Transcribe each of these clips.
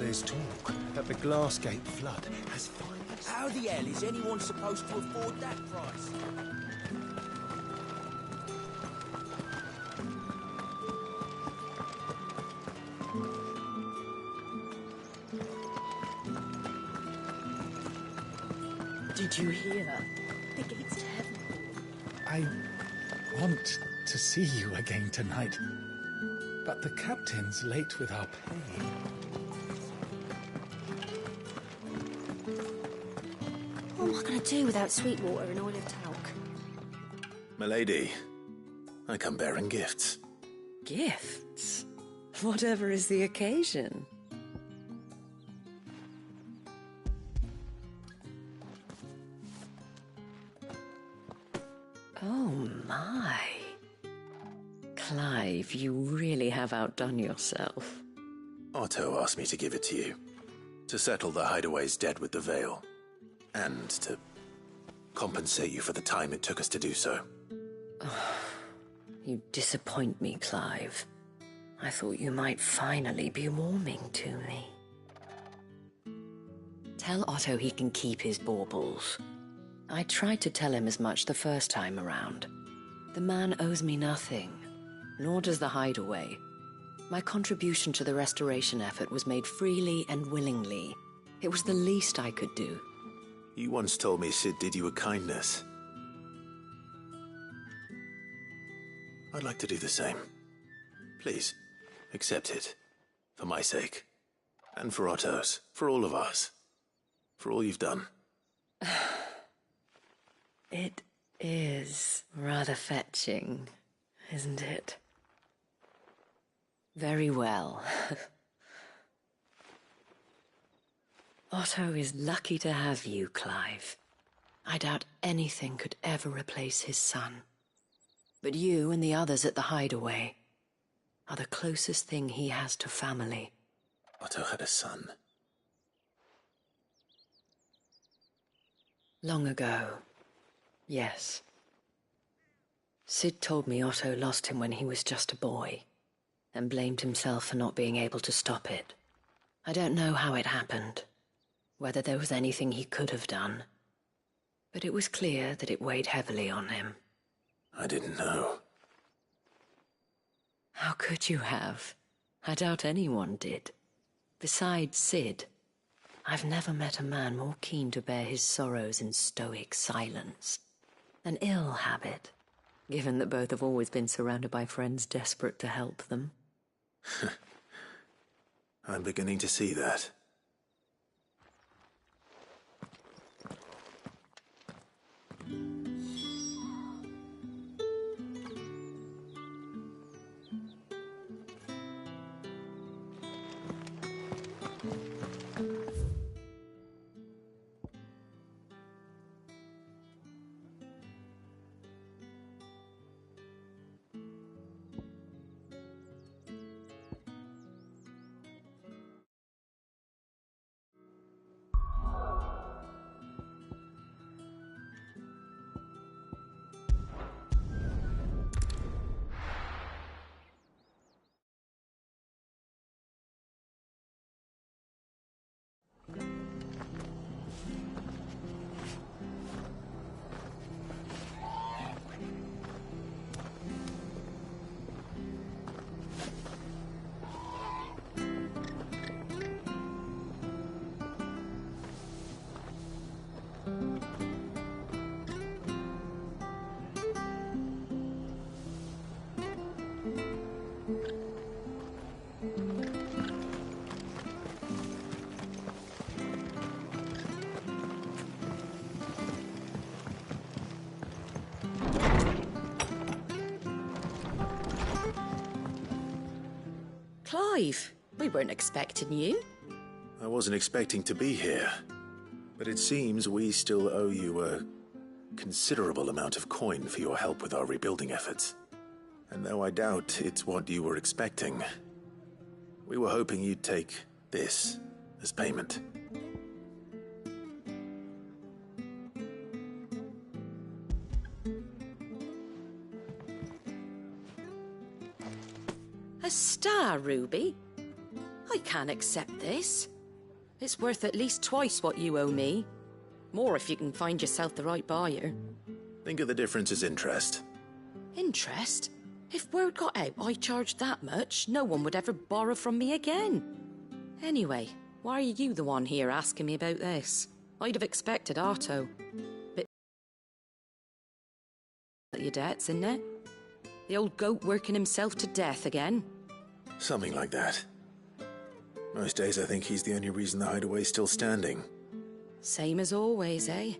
there's talk that the Glassgate flood has finally... How the hell is anyone supposed to afford that price? Did you hear? The gates to heaven. I want to see you again tonight, but the captain's late with our pay. What am I going to do without Sweetwater and Olive Talc? Milady, I come bearing gifts. Gifts? Whatever is the occasion. Oh my. Clive, you really have outdone yourself. Otto asked me to give it to you, to settle the Hideaway's debt with the Veil, and to compensate you for the time it took us to do so. You disappoint me, Clive. I thought you might finally be warming to me. Tell Otto he can keep his baubles. I tried to tell him as much the first time around. The man owes me nothing, nor does the Hideaway. My contribution to the restoration effort was made freely and willingly. It was the least I could do. You once told me Sid did you a kindness. I'd like to do the same. Please, accept it. For my sake. And for Otto's. For all of us. For all you've done. It is rather fetching, isn't it? Very well. Otto is lucky to have you, Clive. I doubt anything could ever replace his son. But you and the others at the Hideaway are the closest thing he has to family. Otto had a son. Long ago, yes. Sid told me Otto lost him when he was just a boy, and blamed himself for not being able to stop it. I don't know how it happened, whether there was anything he could have done, but it was clear that it weighed heavily on him. I didn't know. How could you have? I doubt anyone did. Besides Sid, I've never met a man more keen to bear his sorrows in stoic silence. An ill habit, given that both have always been surrounded by friends desperate to help them. I'm beginning to see that. Clive, we weren't expecting you. I wasn't expecting to be here, but it seems we still owe you a considerable amount of coin for your help with our rebuilding efforts. And though I doubt it's what you were expecting, we were hoping you'd take this as payment. A star ruby? I can't accept this. It's worth at least twice what you owe me. More if you can find yourself the right buyer. Think of the difference as interest. Interest? If word got out I charged that much, no one would ever borrow from me again. Anyway, why are you the one here asking me about this? I'd have expected Otto. Bit your debts, isn't it? The old goat working himself to death again? Something like that. Most days I think he's the only reason the hideaway's still standing. Same as always, eh?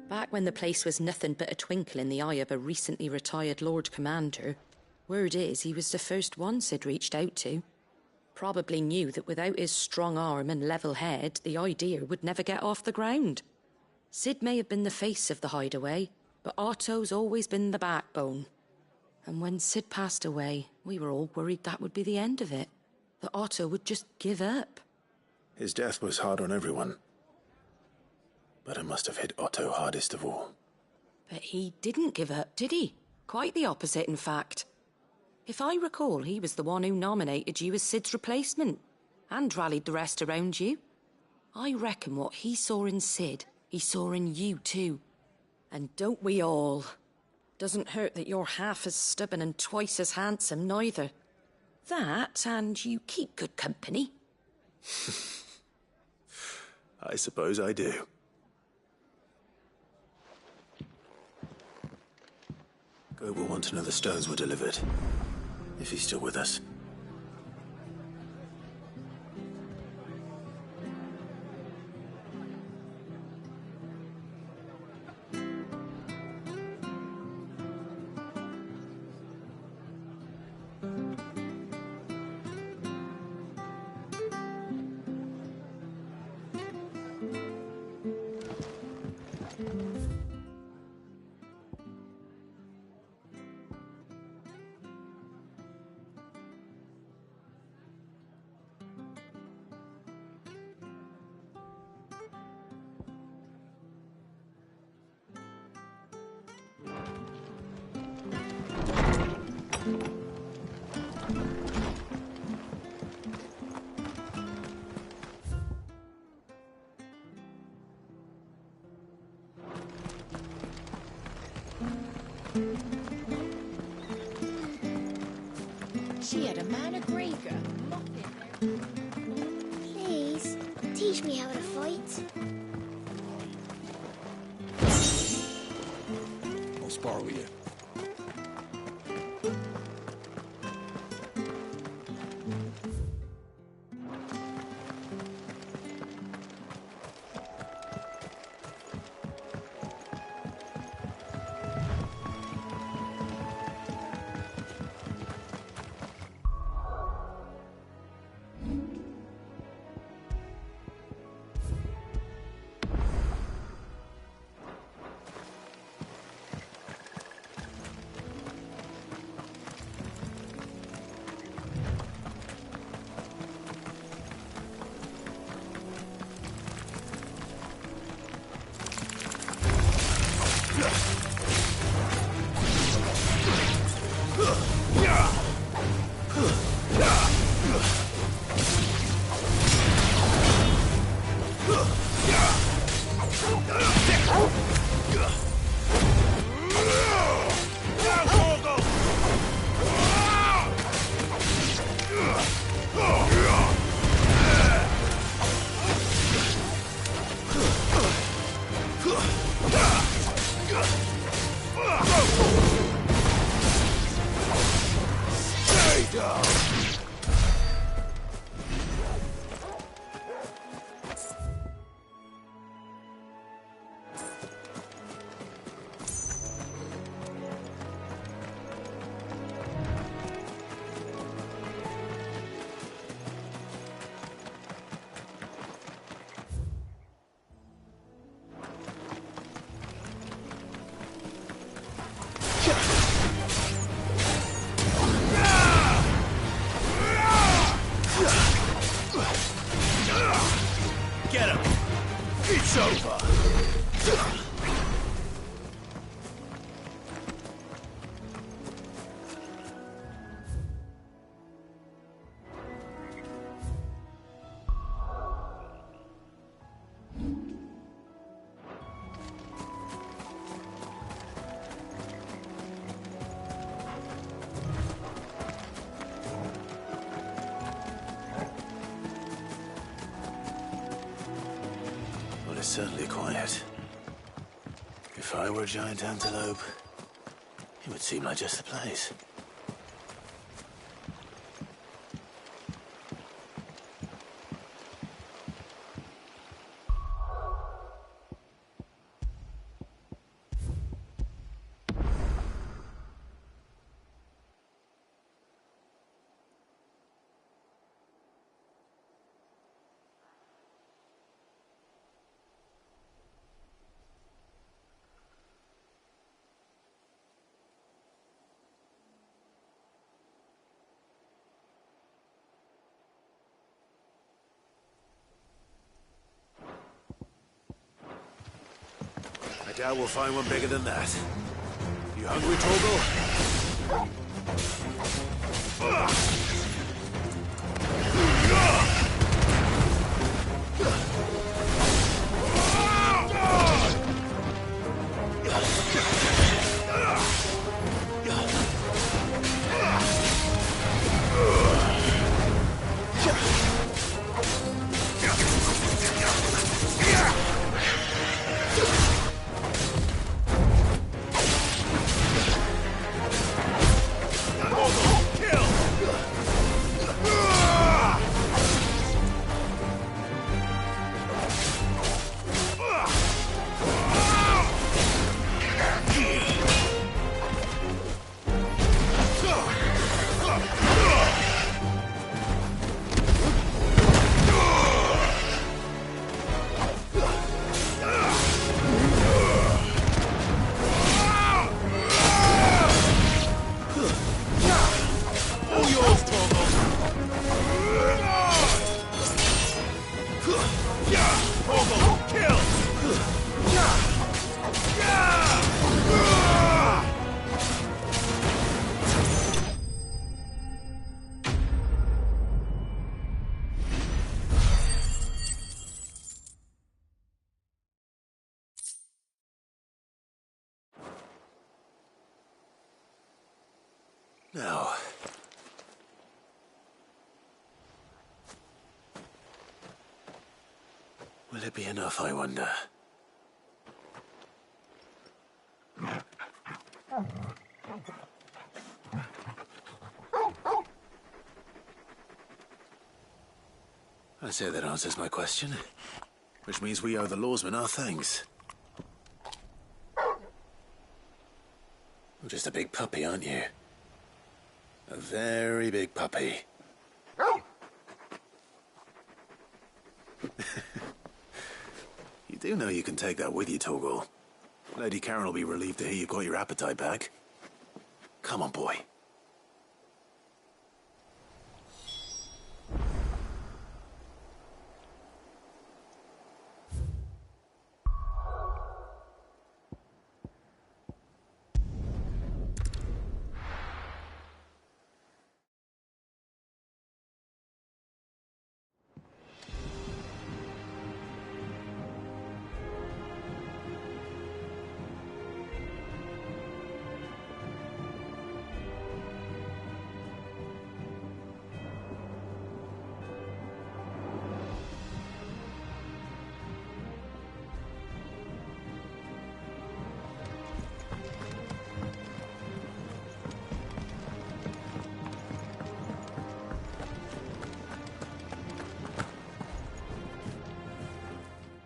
Back when the place was nothing but a twinkle in the eye of a recently retired Lord Commander, word is he was the first one Sid reached out to. Probably knew that without his strong arm and level head, the idea would never get off the ground. Sid may have been the face of the hideaway, but Otto's always been the backbone. And when Sid passed away, we were all worried that would be the end of it. That Otto would just give up. His death was hard on everyone. But it must have hit Otto hardest of all. But he didn't give up, did he? Quite the opposite, in fact. If I recall, he was the one who nominated you as Sid's replacement, and rallied the rest around you. I reckon what he saw in Sid, he saw in you too. And don't we all? Doesn't hurt that you're half as stubborn and twice as handsome, neither. That, and you keep good company. I suppose I do. Goat will want to know the stones were delivered. If he's still with us. She had a man of Grieger. Please, teach me how to fight. I'll spar with you. is certainly quiet. If I were a giant antelope, it would seem like just the place. I doubt we'll find one bigger than that. You hungry, Torgal? Now, will it be enough, I wonder? I say that answers my question, which means we owe the lawsmen our thanks. You're just a big puppy, aren't you? A very big puppy. You do know you can take that with you, Torgal. Lady Karen will be relieved to hear you've got your appetite back. Come on, boy.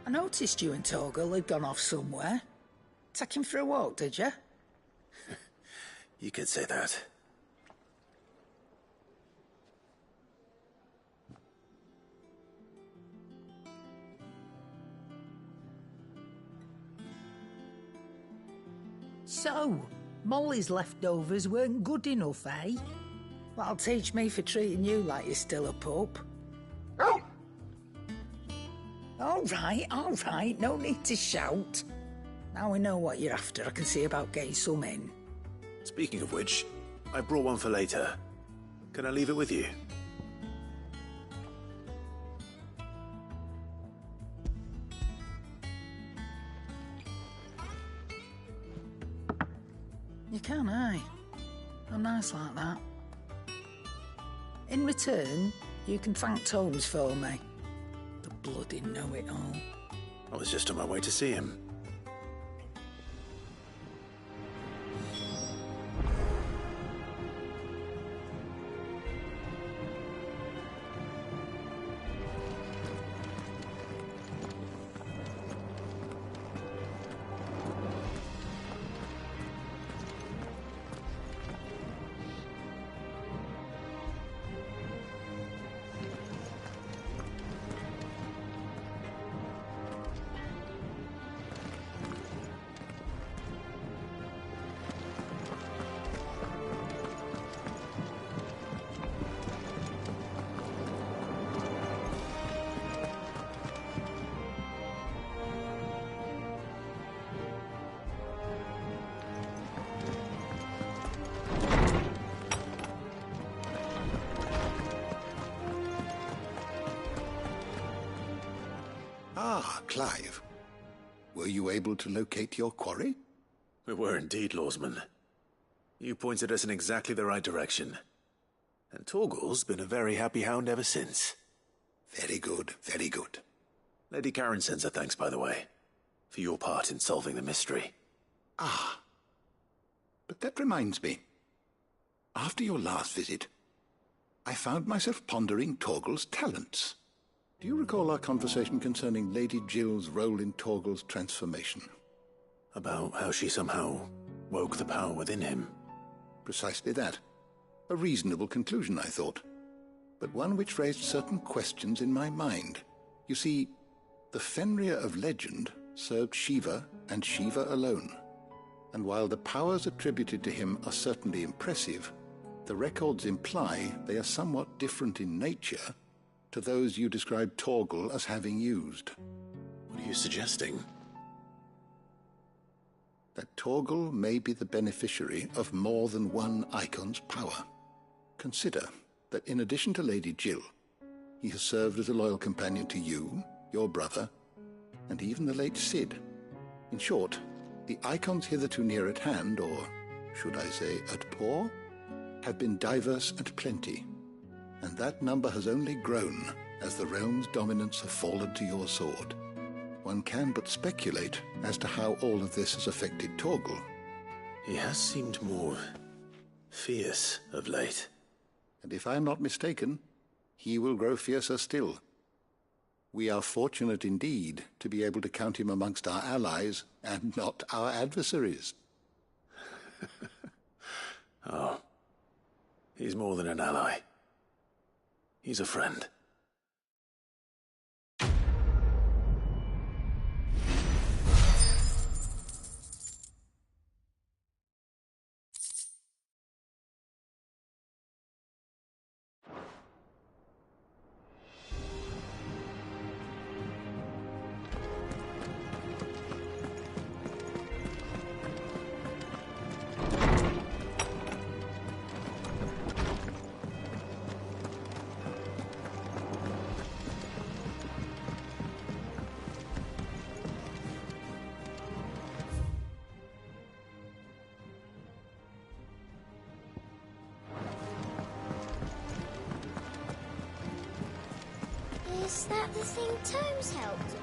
I noticed you and Torgal had gone off somewhere. Take him for a walk, did you? You could say that. So, Molly's leftovers weren't good enough, eh? That'll teach me for treating you like you're still a pup. All right, no need to shout. Now we know what you're after, I can see about getting some in. Speaking of which, I brought one for later. Can I leave it with you? You can, eh? I'm nice like that. In return, you can thank Tomes for me. The bloody know-it-all. I was just on my way to see him. Ah, Clive. Were you able to locate your quarry? We were indeed, Lawsman. You pointed us in exactly the right direction. And Torgal's been a very happy hound ever since. Very good, very good. Lady Karen sends her thanks, by the way, for your part in solving the mystery. Ah. But that reminds me. After your last visit, I found myself pondering Torgal's talents. Do you recall our conversation concerning Lady Jill's role in Torgal's transformation? About how she somehow woke the power within him. Precisely that. A reasonable conclusion, I thought. But one which raised certain questions in my mind. You see, the Fenrir of legend served Shiva and Shiva alone. And while the powers attributed to him are certainly impressive, the records imply they are somewhat different in nature to those you described Torgal as having used. What are you suggesting? That Torgal may be the beneficiary of more than one icon's power. Consider that in addition to Lady Jill, he has served as a loyal companion to you, your brother, and even the late Cid. In short, the icons hitherto near at hand, or should I say at paw, have been diverse and plenty. And that number has only grown as the realm's dominance have fallen to your sword. One can but speculate as to how all of this has affected Torgal. He has seemed more fierce of late. And if I am not mistaken, he will grow fiercer still. We are fortunate indeed to be able to count him amongst our allies and not our adversaries. Oh, he's more than an ally. He's a friend. Is that the thing Tomes helped?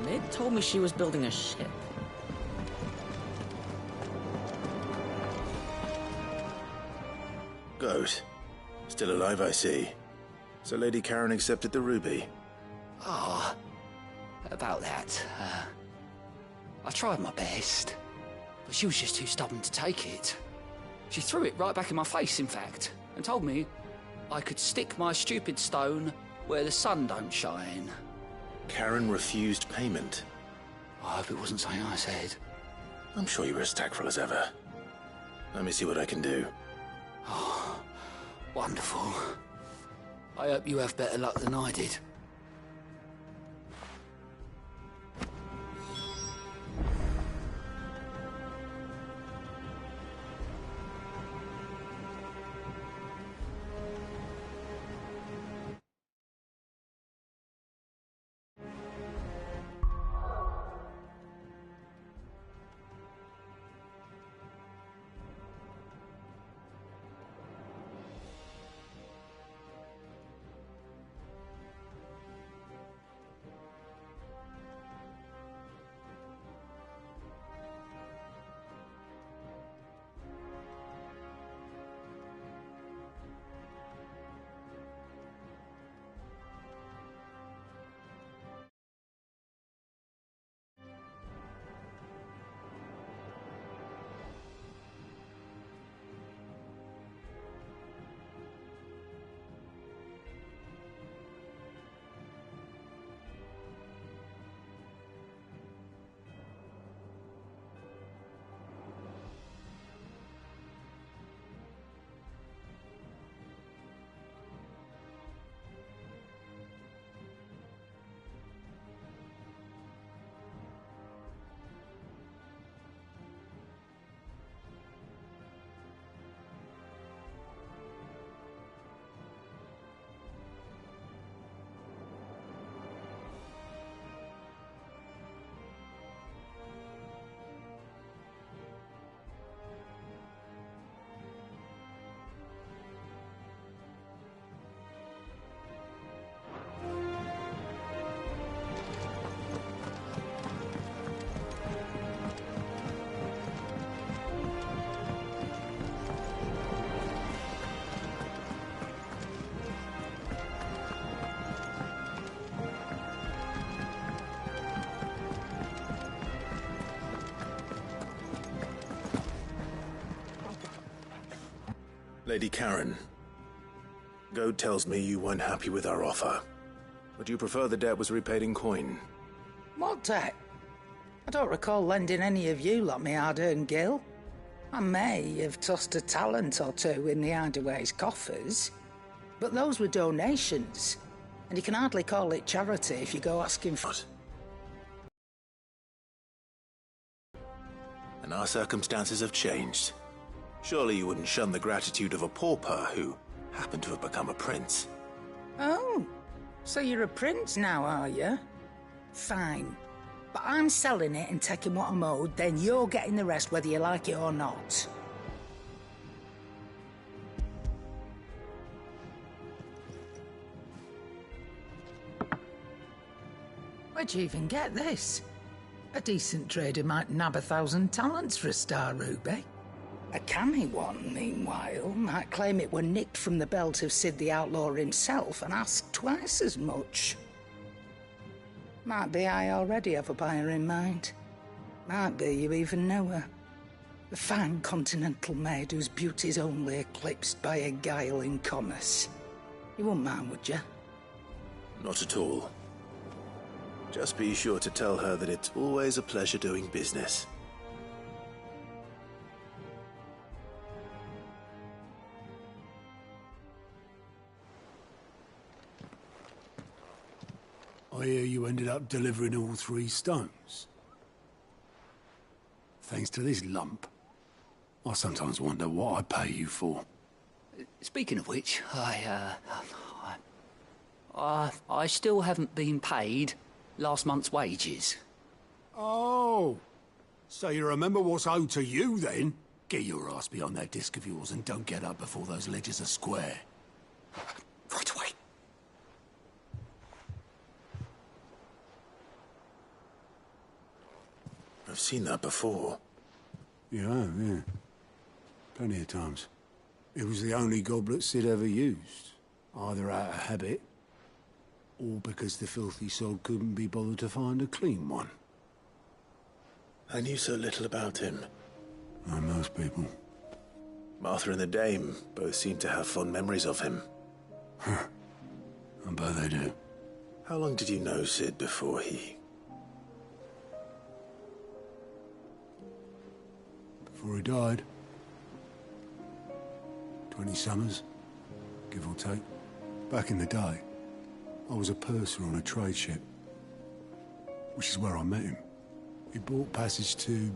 Mid told me she was building a ship. Goat. Still alive, I see. So Lady Karen accepted the ruby. Ah, about that. I tried my best, but she was just too stubborn to take it. She threw it right back in my face, in fact, and told me I could stick my stupid stone where the sun don't shine. Karen refused payment. I hope it wasn't something I said. I'm sure you were as tactful as ever. Let me see what I can do. Oh, wonderful. I hope you have better luck than I did. Lady Karen, Goad tells me you weren't happy with our offer. Would you prefer the debt was repaid in coin? What debt? I don't recall lending any of you lot me hard-earned gil. I may have tossed a talent or two in the Hideaway's coffers, but those were donations, and you can hardly call it charity if you go asking for... And our circumstances have changed. Surely you wouldn't shun the gratitude of a pauper who happened to have become a prince. Oh, so you're a prince now, are you? Fine. But I'm selling it and taking what I'm owed, then you're getting the rest whether you like it or not. Where'd you even get this? A decent trader might nab 1,000 talents for a star ruby. A canny one, meanwhile, might claim it were nicked from the belt of Sid the Outlaw himself and ask twice as much. Might be I already have a buyer in mind. Might be you even know her. A fine continental maid whose beauty's only eclipsed by a guile in commerce. You wouldn't mind, would you? Not at all. Just be sure to tell her that it's always a pleasure doing business. I hear you ended up delivering all 3 stones. Thanks to this lump. I sometimes wonder what I pay you for. Speaking of which, I still haven't been paid last month's wages. Oh, so you remember what's owed to you then? Get your ass behind that disc of yours and don't get up before those ledgers are square. Right away. I've seen that before. You have, yeah. Plenty of times. It was the only goblet Sid ever used. Either out of habit, or because the filthy soul couldn't be bothered to find a clean one. I knew so little about him. Like most people. Martha and the Dame both seem to have fond memories of him. I bet they do. How long did you know Sid before he... Before he died. 20 summers, give or take. Back in the day, I was a purser on a trade ship, which is where I met him. He bought passage to...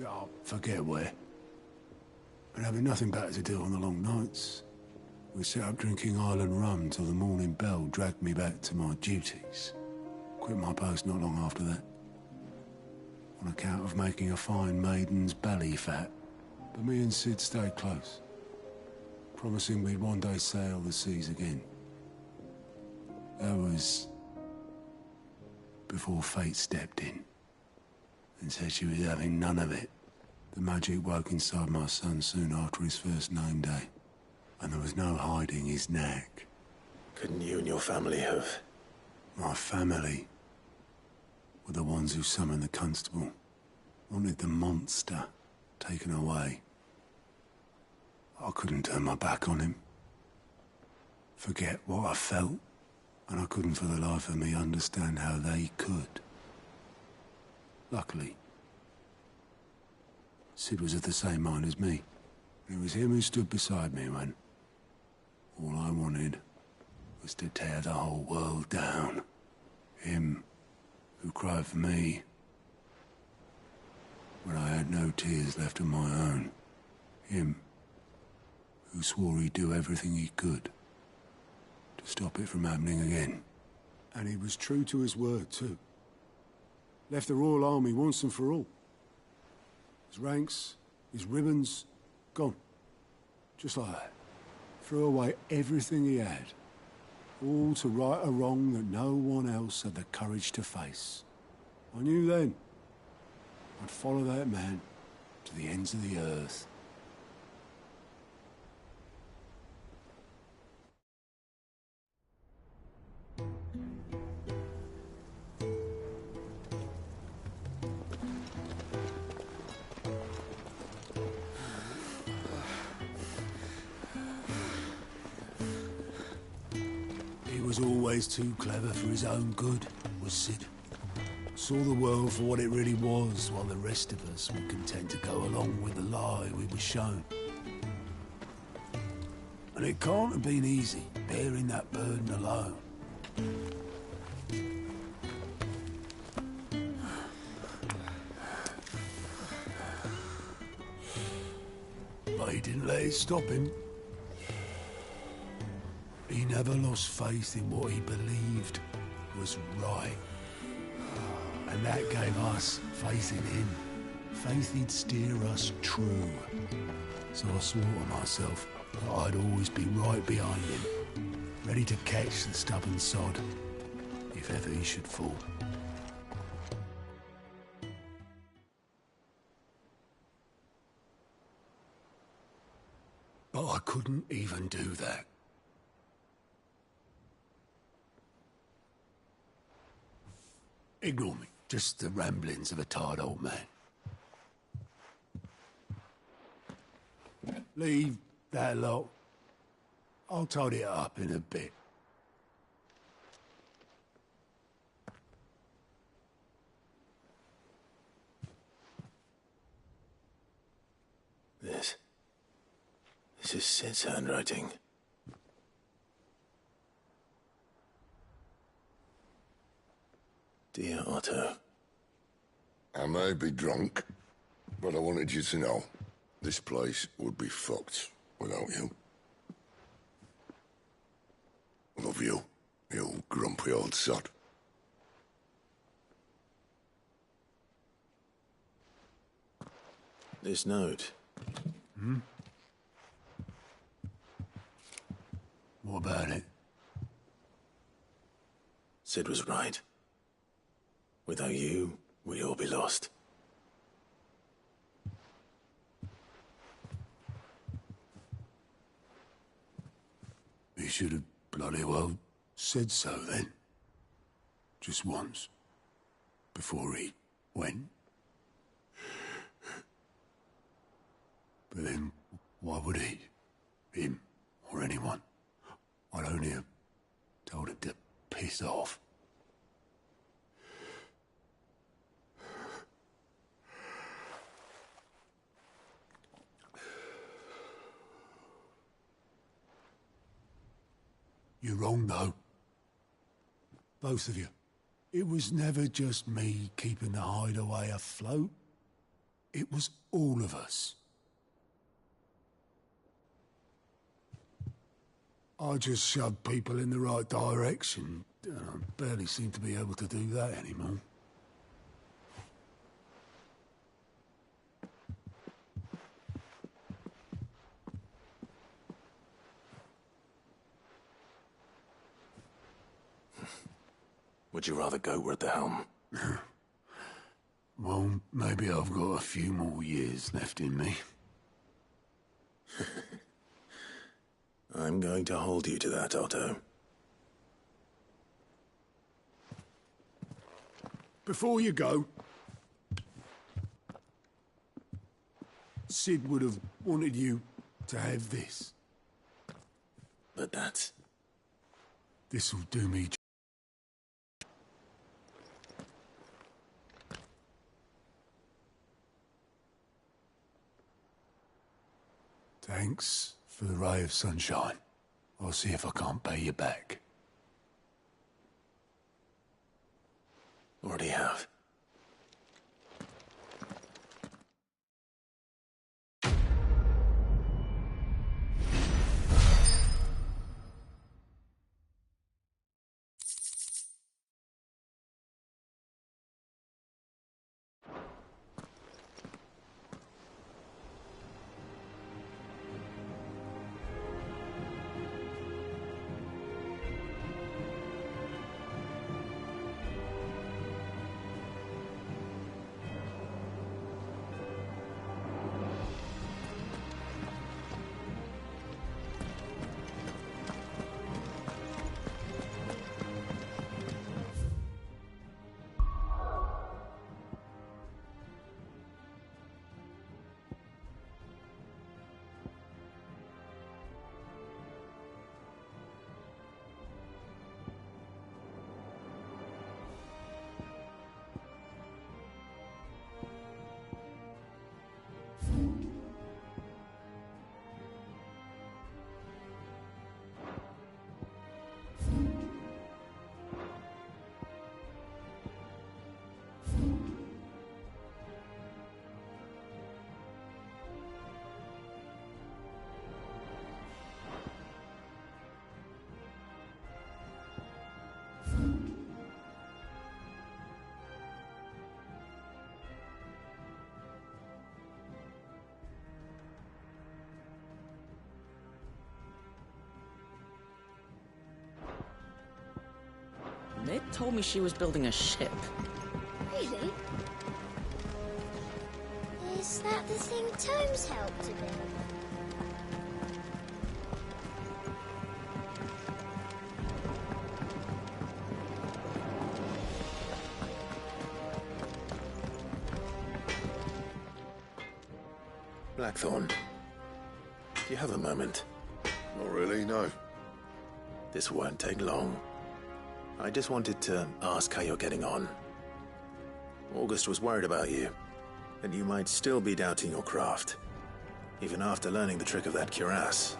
I forget where. But having nothing better to do on the long nights, we set up drinking island rum till the morning bell dragged me back to my duties. Quit my post not long after that. On account of making a fine maiden's belly fat. But me and Sid stayed close, promising we'd one day sail the seas again. That was before fate stepped in and said she was having none of it. The magic woke inside my son soon after his first name day, and there was no hiding his knack. Couldn't you and your family have... My family were the ones who summoned the constable, wanted the monster taken away. I couldn't turn my back on him, forget what I felt, and I couldn't for the life of me understand how they could. Luckily, Sid was of the same mind as me. It was him who stood beside me when all I wanted was to tear the whole world down. Him who cried for me when I had no tears left of my own. Him who swore he'd do everything he could to stop it from happening again. And he was true to his word, too. Left the Royal Army once and for all. His ranks, his ribbons, gone. Just like that. Threw away everything he had. All to right a wrong that no one else had the courage to face. I knew then I'd follow that man to the ends of the earth. was always too clever for his own good, was Sid. Saw the world for what it really was, while the rest of us were content to go along with the lie we were shown. And it can't have been easy, bearing that burden alone. But he didn't let it stop him. He never lost faith in what he believed was right. And that gave us faith in him. Faith he'd steer us true. So I swore to myself that I'd always be right behind him, ready to catch the stubborn sod, if ever he should fall. But I couldn't even do that. Ignore me. Just the ramblings of a tired old man. Leave that lot. I'll tidy it up in a bit. This is Sid's handwriting. Dear Otto. I may be drunk, but I wanted you to know this place would be fucked without you. Love you, you grumpy old sod. This note. What about it? Sid was right. Without you, we'd all be lost. He should have bloody well said so then. Just once. Before he went. But then, why would he? Him, or anyone? I'd only have told him to piss off. You're wrong, though. Both of you. It was never just me keeping the hideaway afloat. It was all of us. I just shoved people in the right direction. I barely seem to be able to do that anymore. Would you rather go at the helm? Well, maybe I've got a few more years left in me. I'm going to hold you to that, Otto. Before you go, Sid would have wanted you to have this. But that's... This'll do me. Thanks for the ray of sunshine. I'll see if I can't pay you back. Already have. Ned told me she was building a ship. Really? Is that the thing Tomes helped to build? Blackthorn, do you have a moment? Not really, no. This won't take long. I just wanted to ask how you're getting on. August was worried about you, and you might still be doubting your craft, even after learning the trick of that cuirass.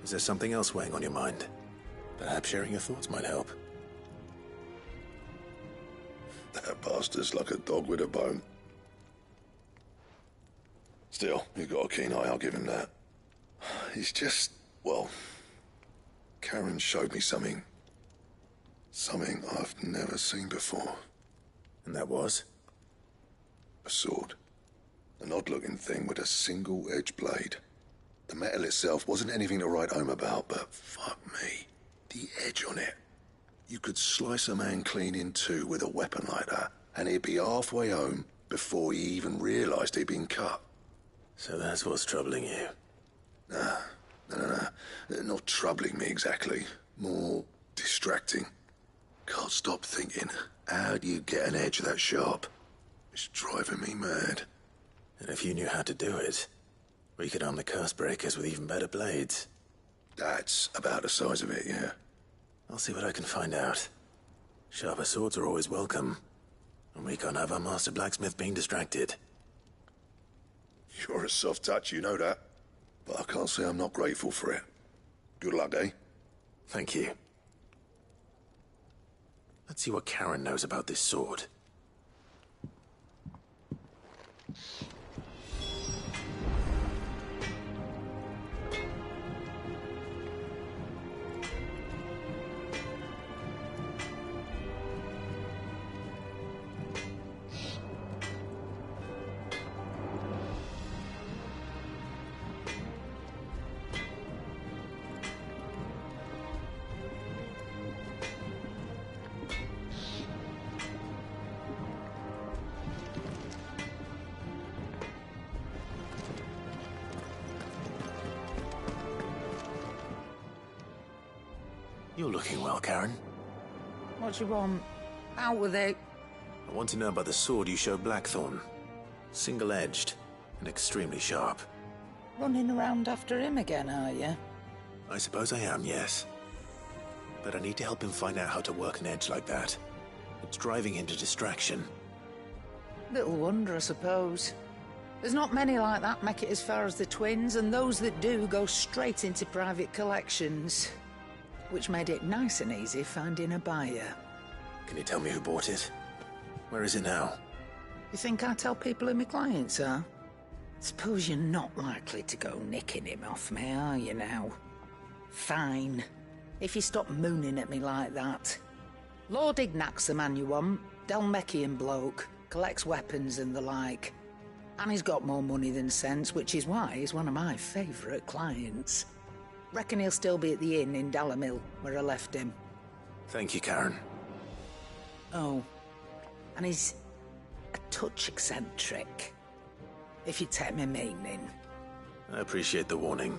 Is there something else weighing on your mind? Perhaps sharing your thoughts might help. That bastard's like a dog with a bone. Still, you've got a keen eye, I'll give him that. He's just, well, Karen showed me something. Something I've never seen before. And that was? A sword. An odd-looking thing with a single-edged blade. The metal itself wasn't anything to write home about, but fuck me, the edge on it. You could slice a man clean in two with a weapon like that, and he'd be halfway home before he even realised he'd been cut. So that's what's troubling you? No. Not troubling me exactly. More distracting. Can't stop thinking, how do you get an edge that sharp? It's driving me mad. And if you knew how to do it, we could arm the curse breakers with even better blades. That's about the size of it, yeah. I'll see what I can find out. Sharper swords are always welcome, and we can't have our master blacksmith being distracted. You're a soft touch, you know that. But I can't say I'm not grateful for it. Good luck, eh? Thank you. Let's see what Karen knows about this sword. You're looking well, Karen. What do you want? Out with it. I want to know about the sword you showed Blackthorn. Single-edged and extremely sharp. Running around after him again, are you? I suppose I am, yes. But I need to help him find out how to work an edge like that. It's driving him to distraction. Little wonder, I suppose. There's not many like that make it as far as the twins, and those that do go straight into private collections. Which made it nice and easy finding a buyer. Can you tell me who bought it? Where is it now? You think I tell people who my clients are? Suppose you're not likely to go nicking him off me, are you now? Fine. If you stop mooning at me like that. Lord Ignac's the man you want. Delmecian bloke. Collects weapons and the like. And he's got more money than sense, which is why he's one of my favourite clients. Reckon he'll still be at the inn in Dalamil, where I left him. Thank you, Karen. Oh, and he's a touch eccentric, if you take my meaning. I appreciate the warning.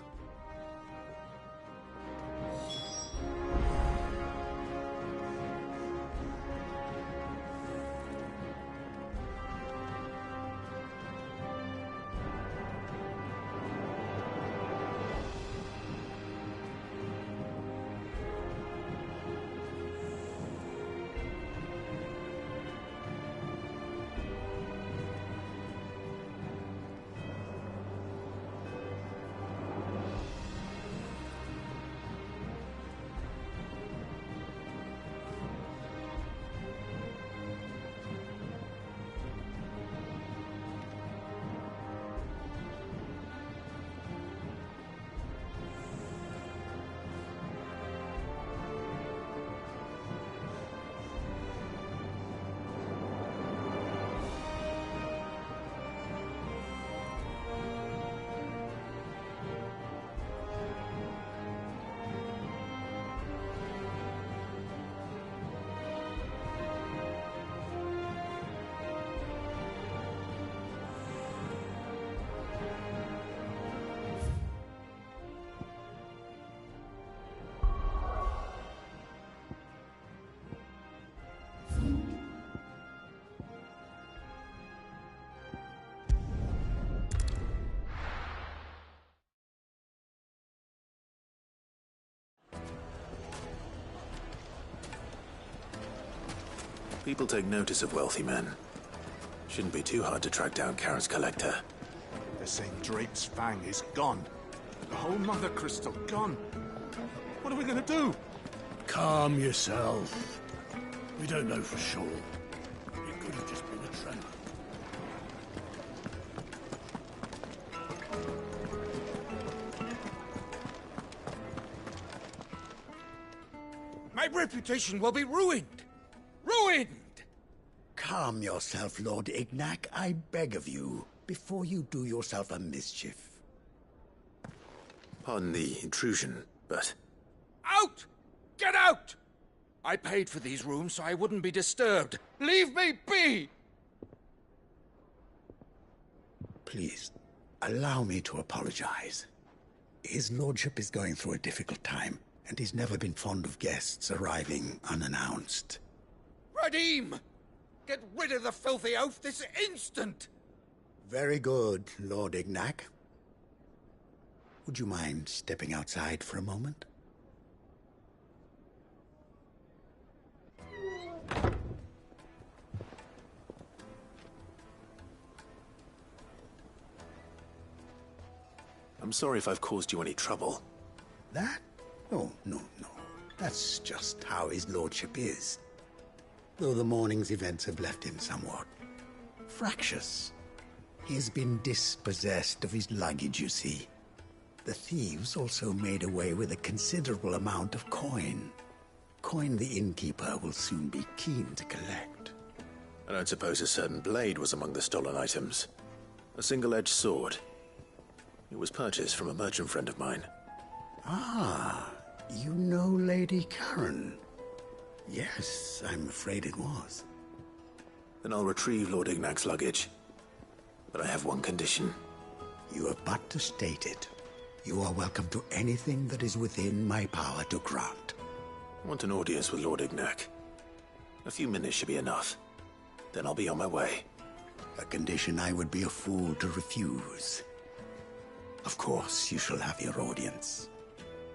People take notice of wealthy men. Shouldn't be too hard to track down Karen's collector. They're saying Drake's Fang is gone. The whole Mother Crystal gone. What are we gonna do? Calm yourself. We don't know for sure. It could have just been a trap. My reputation will be ruined! Ruined! Calm yourself, Lord Ignac, I beg of you, before you do yourself a mischief. Pardon the intrusion, but... Out! Get out! I paid for these rooms so I wouldn't be disturbed. Leave me be! Please, allow me to apologize. His lordship is going through a difficult time, and he's never been fond of guests arriving unannounced. Radim! Get rid of the filthy oaf this instant! Very good, Lord Ignac. Would you mind stepping outside for a moment? I'm sorry if I've caused you any trouble. That? Oh, no. That's just how his lordship is. Though the morning's events have left him somewhat fractious. He has been dispossessed of his luggage, you see. The thieves also made away with a considerable amount of coin. Coin the innkeeper will soon be keen to collect. I don't suppose a certain blade was among the stolen items. A single-edged sword. It was purchased from a merchant friend of mine. Ah, you know Lady Karen. Yes, I'm afraid it was. Then I'll retrieve Lord Ignac's luggage. But I have one condition. You have but to state it. You are welcome to anything that is within my power to grant. I want an audience with Lord Ignac. A few minutes should be enough. Then I'll be on my way. A condition I would be a fool to refuse. Of course, you shall have your audience.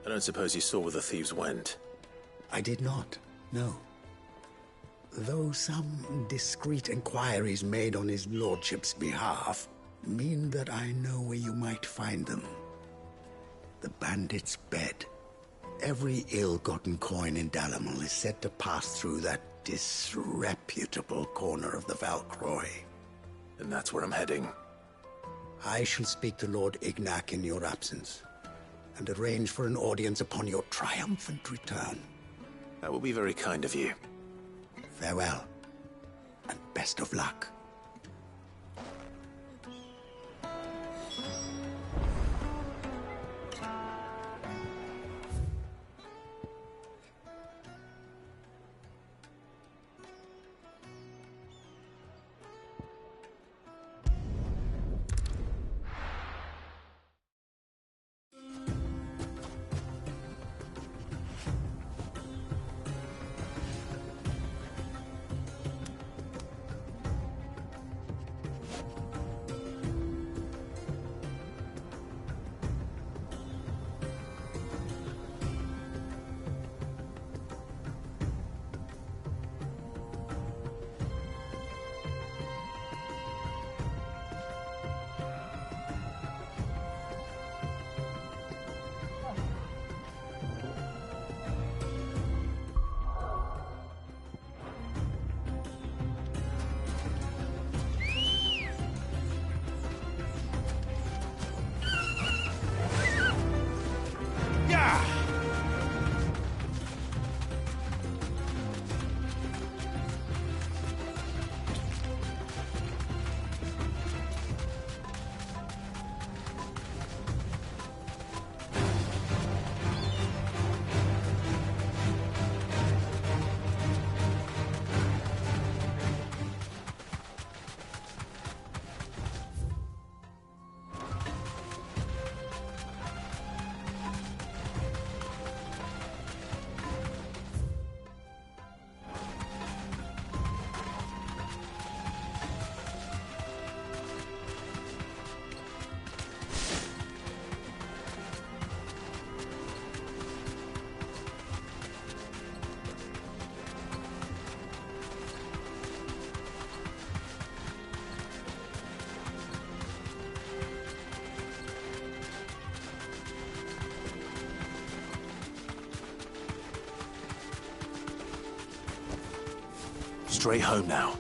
I don't suppose you saw where the thieves went. I did not, no. Though some discreet inquiries made on his lordship's behalf mean that I know where you might find them. The bandit's bed. Every ill-gotten coin in Dalamel is said to pass through that disreputable corner of the Valcroy. And that's where I'm heading. I shall speak to Lord Ignac in your absence, and arrange for an audience upon your triumphant return. That will be very kind of you. Farewell, and best of luck. straight home now.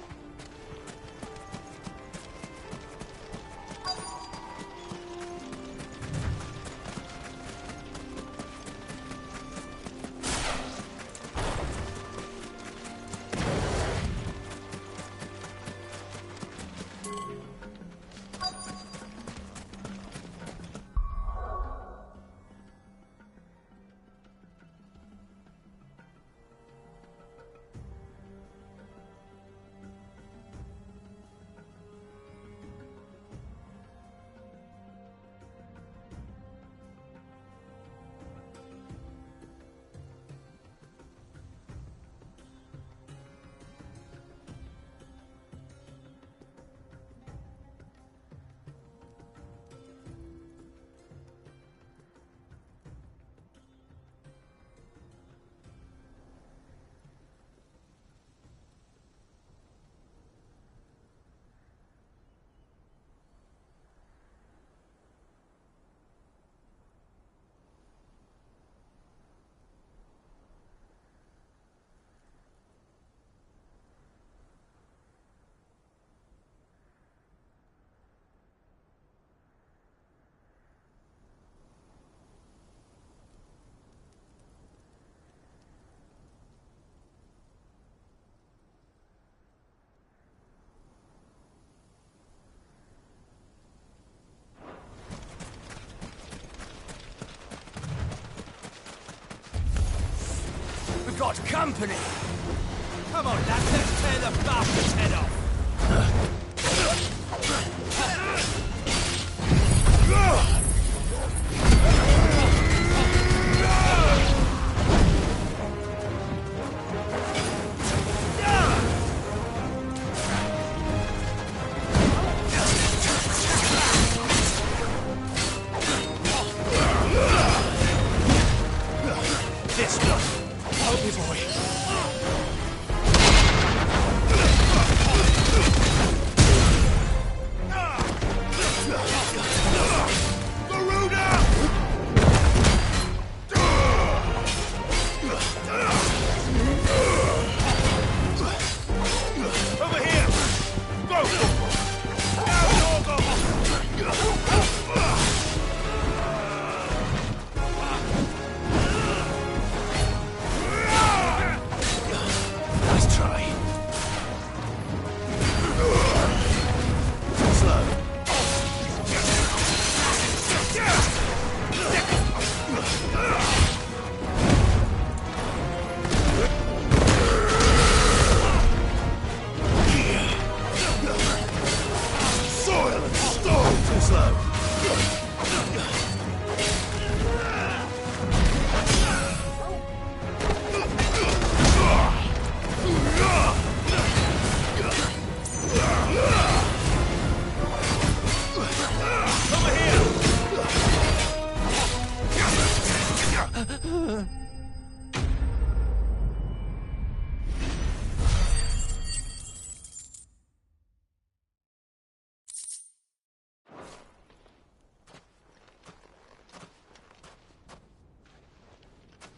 We've got company! Come on, lads, let's tear the bastard's head off!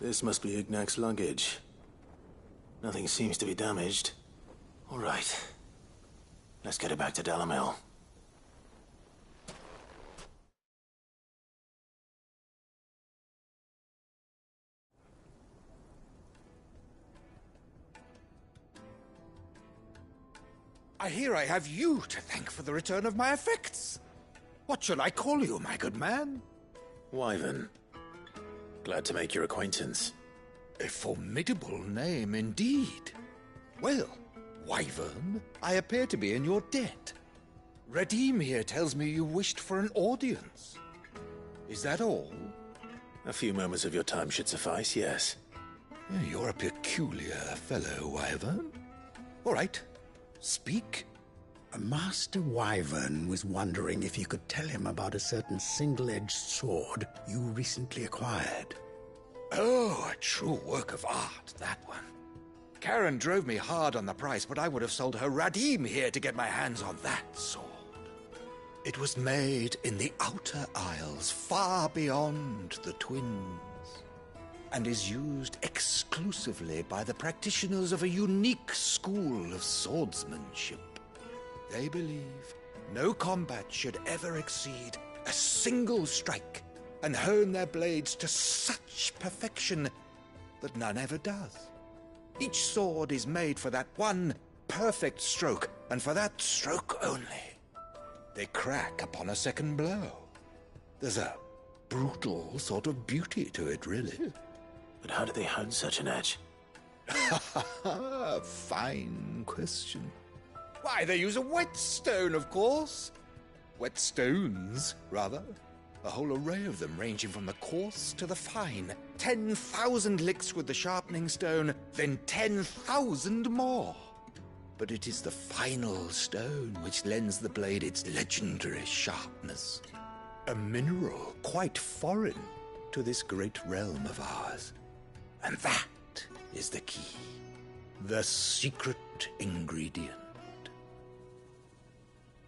This must be Ignac's luggage. Nothing seems to be damaged. All right. Let's get it back to Dalamel. I hear I have you to thank for the return of my effects. What shall I call you, my good man? Wyvern. Glad to make your acquaintance. A formidable name indeed. Well, Wyvern, I appear to be in your debt. Redeem here tells me you wished for an audience. Is that all? A few moments of your time should suffice, yes. You're a peculiar fellow, Wyvern. All right, speak. Master Wyvern was wondering if you could tell him about a certain single-edged sword you recently acquired. Oh, a true work of art, that one. Karen drove me hard on the price, but I would have sold her Radim here to get my hands on that sword. It was made in the Outer Isles, far beyond the Twins, and is used exclusively exclusively by the practitioners of a unique school of swordsmanship. They believe no combat should ever exceed a single strike, and hone their blades to such perfection that none ever does. Each sword is made for that one perfect stroke, and for that stroke only. They crack upon a second blow. There's a brutal sort of beauty to it, really. But how do they hone such an edge? Fine question. Why, they use a whetstone, of course. Whetstones, rather. A whole array of them, ranging from the coarse to the fine. 10,000 licks with the sharpening stone, then 10,000 more. But it is the final stone which lends the blade its legendary sharpness. A mineral quite foreign to this great realm of ours. And that is the key. The secret ingredient.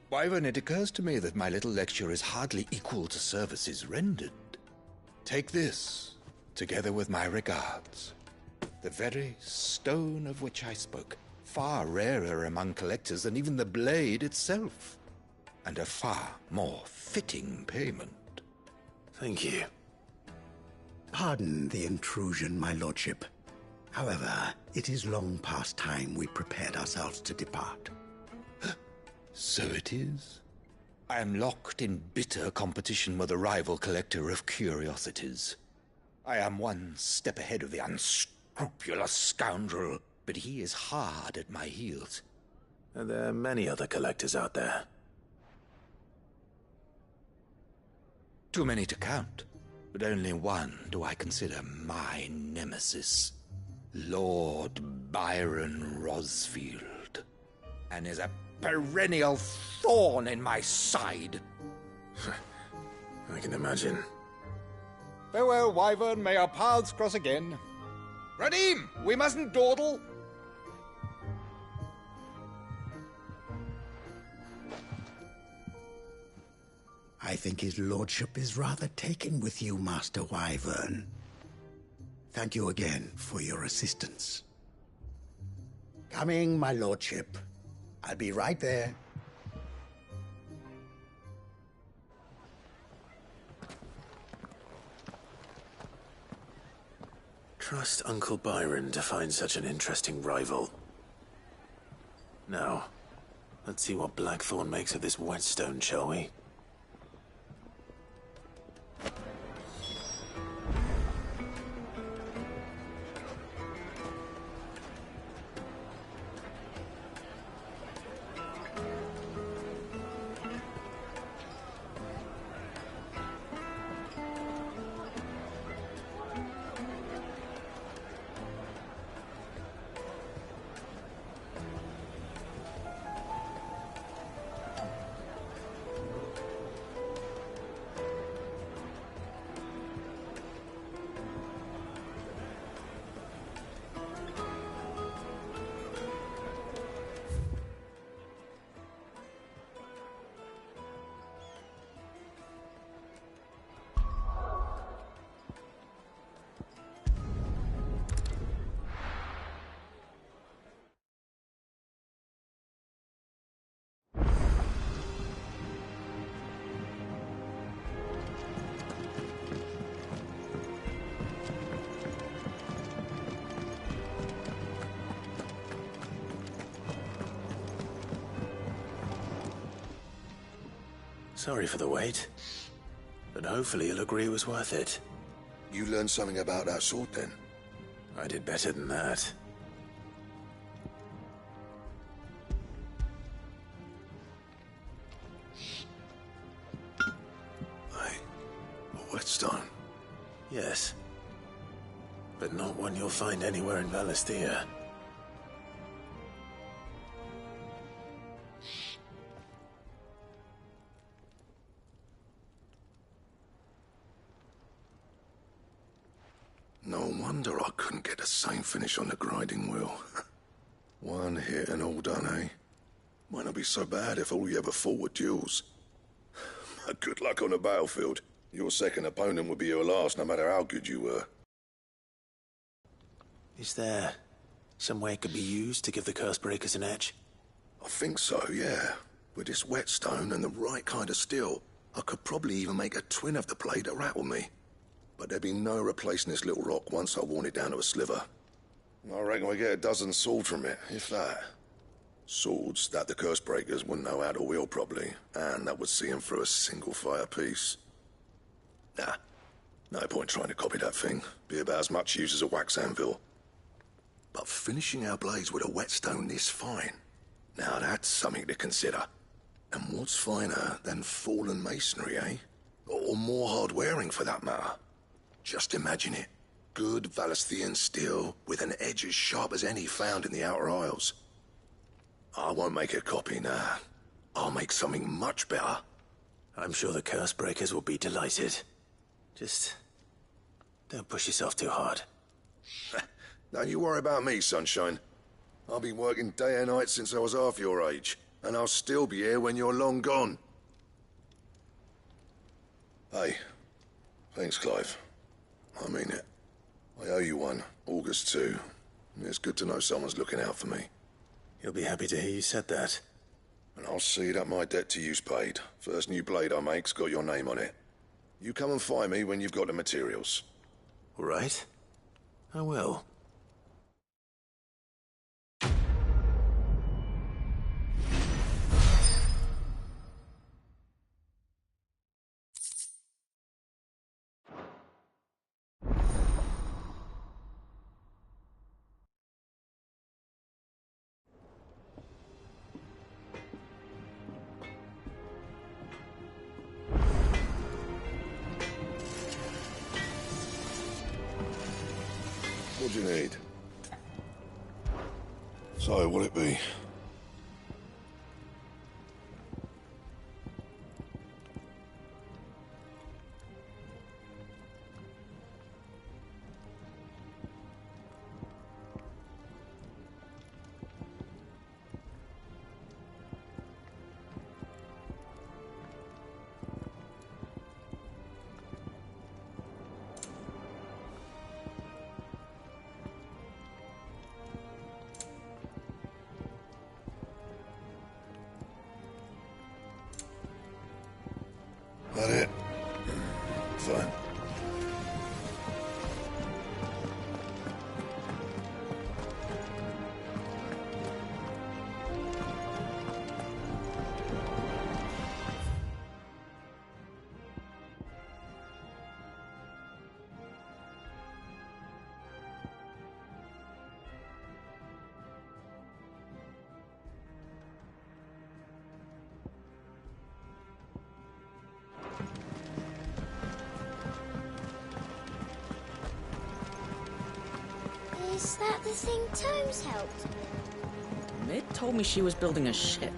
Wyvern, it occurs to me that my little lecture is hardly equal to services rendered. Take this, together with my regards. The very stone of which I spoke, far rarer among collectors than even the blade itself, and a far more fitting payment. Thank you. Pardon the intrusion, my lordship. However, it is long past time we prepared ourselves to depart. So it is. I am locked in bitter competition with a rival collector of curiosities. I am one step ahead of the unscrupulous scoundrel, but he is hard at my heels. Are there many other collectors out there? Too many to count, but only one do I consider my nemesis. Lord Byron Rosfield. And is a perennial thorn in my side. I can imagine. Farewell, Wyvern. May our paths cross again. Radim, we mustn't dawdle. I think his lordship is rather taken with you, Master Wyvern. Thank you again for your assistance. Coming, my lordship. I'll be right there. Trust Uncle Byron to find such an interesting rival. Now, let's see what Blackthorn makes of this whetstone, shall we? Sorry for the wait, but hopefully you'll agree it was worth it. You learned something about that sword, then? I did better than that. A whetstone? Yes. But not one you'll find anywhere in Valisthea. No wonder I couldn't get the same finish on the grinding wheel. One hit and all done, eh? Might not be so bad if all you ever fought were duels. But good luck on the battlefield. Your second opponent would be your last, no matter how good you were. Is there some way it could be used to give the curse breakers an edge? I think so, yeah. With this whetstone and the right kind of steel, I could probably even make a twin of the blade that rattled me. But there'd be no replacing this little rock once I worn it down to a sliver. I reckon we get a dozen swords from it, if that. Swords that the curse breakers wouldn't know how to wield properly, and that would see them through a single fire piece. Nah, no point trying to copy that thing. Be about as much use as a wax anvil. But finishing our blades with a whetstone this fine, now that's something to consider. And what's finer than fallen masonry, eh? Or more hard-wearing, for that matter. Just imagine it. Good Valisthian steel with an edge as sharp as any found in the Outer Isles. I won't make a copy, nah. I'll make something much better. I'm sure the curse breakers will be delighted. Just don't push yourself too hard. Don't you worry about me, sunshine. I've been working day and night since I was half your age, and I'll still be here when you're long gone. Hey, thanks, Clive. I mean it. I owe you one, August too. It's good to know someone's looking out for me. He'll be happy to hear you said that. And I'll see that my debt to you's paid. First new blade I make's got your name on it. You come and find me when you've got the materials. All right. I will. What do you need? So, what'll it be? That it? Fine. Is that the thing Tomes helped with? Mid told me she was building a ship.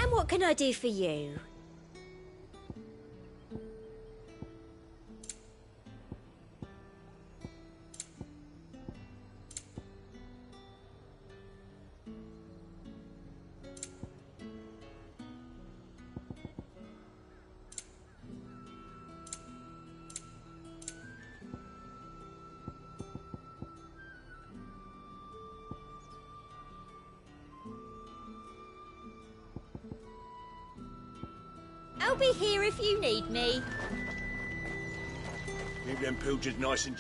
And what can I do for you? I'll be here if you need me. Keep them pilgers nice and...